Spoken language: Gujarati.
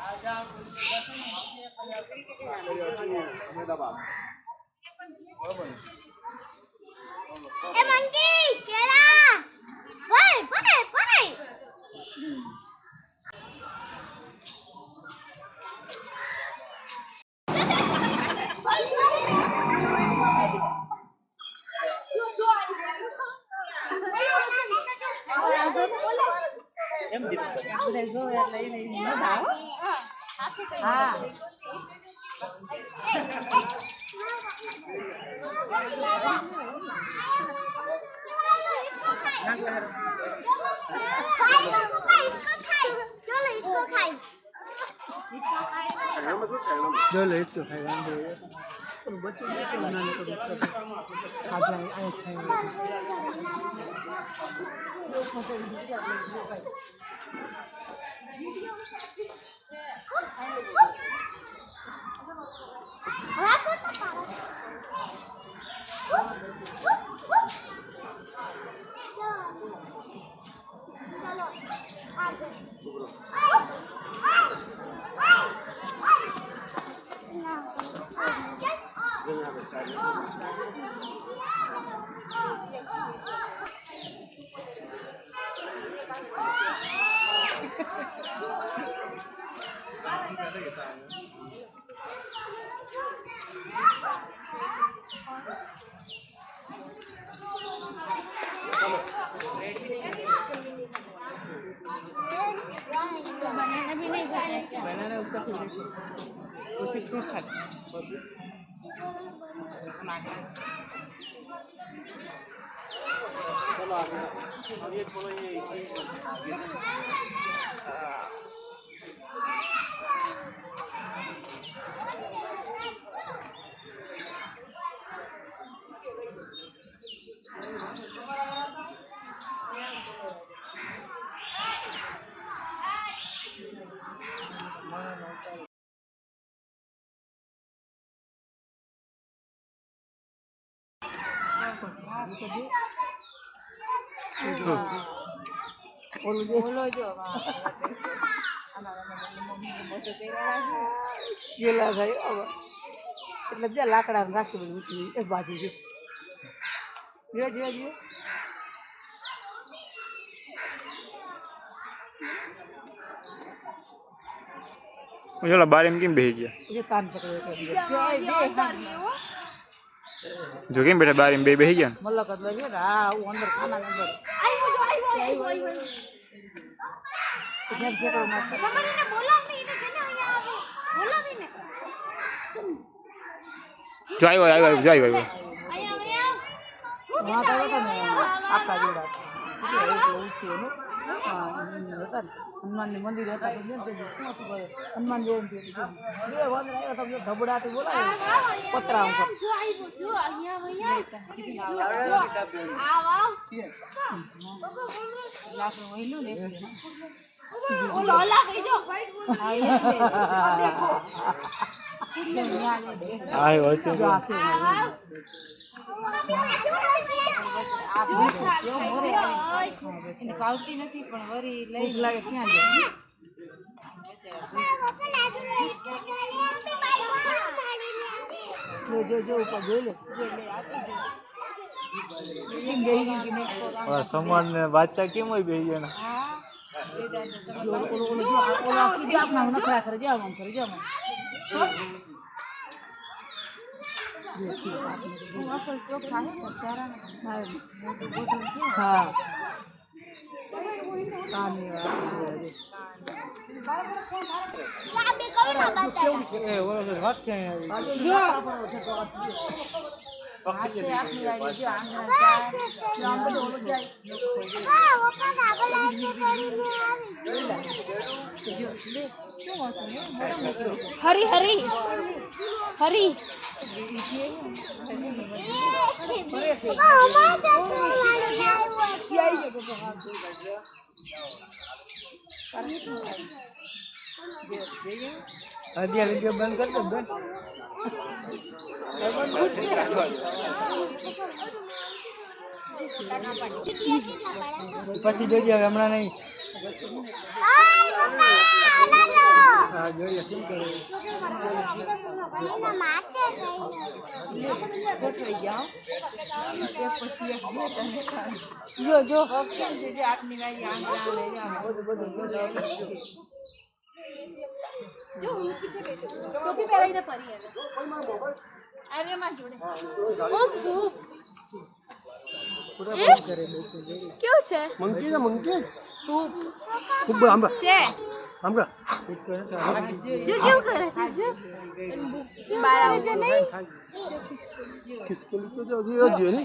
ए मंकी केला वय वय वय એમ દીધું આપણે જો એટલે એને ન ભાવ હા जो ले इसको खाएगा हम बोले तो बच्चे ने क्या बनाने को खा जाए आए खाएंगे बनाना उसका फेवरेट उसे खूब खाते चलो आगे अब ये छोड़ो ये બોલો જો केला खाए अब એટલે જે લાકડા રાખી બધું એક બાજુ છે જો જો જો ઓલા બાર એમ કેમ બેહી ગયા ये कान पकड़े જો કેમ બેઠા બાર એમ બેહી ગયા મલક એટલે છે ને હા હું અંદર ખાના અંદર આવ્યો જેમ જેટલો મત તમારીને બોલાવની ને કેને અહીંયા આવો બોલાવીને જો આવ્યો જો આવ્યો અહીંયા वहाँ तो होता नहीं आपका जोड़ा हनुमान ने मंदिर होता तो हनुमान जयंती धबड़ाती बोला पत्रा જો આવ્યો જો અહીંયા આવ લાકડું વહેલું ને ઓ લોલા ગઈ જો હા એટલે દેખો આવ્યો છે એને પાવતી નથી પણ વરી લઈ लागे क्या जाए जो जो ऊपर जो ले સમાન ને વાંચતા કેમ હોય બેહી ગયા ને अपना नखरा कर जाओ हम कर जाओ हाँ હરી હરી હરી अभी वीडियो बंद कर दो बंद પછી જોજો હમણાં નહીં ગોઠવાઈ ગયા એક પછી એક બે તને જો જો કેમ છે જે આટલી વાળી આંગળા લઈ જાવ બધું જો હું પીછે બેઠો ટોપી પહેરાઈને પરી આવે અરે માં જોડે કેવું છે મંકી ને મંકી ધૂપ ખૂબ આંબા છે આંબા જો કેવું કરે છે જો બાર આવું છે નહીં ખિસકોલી તો જો ને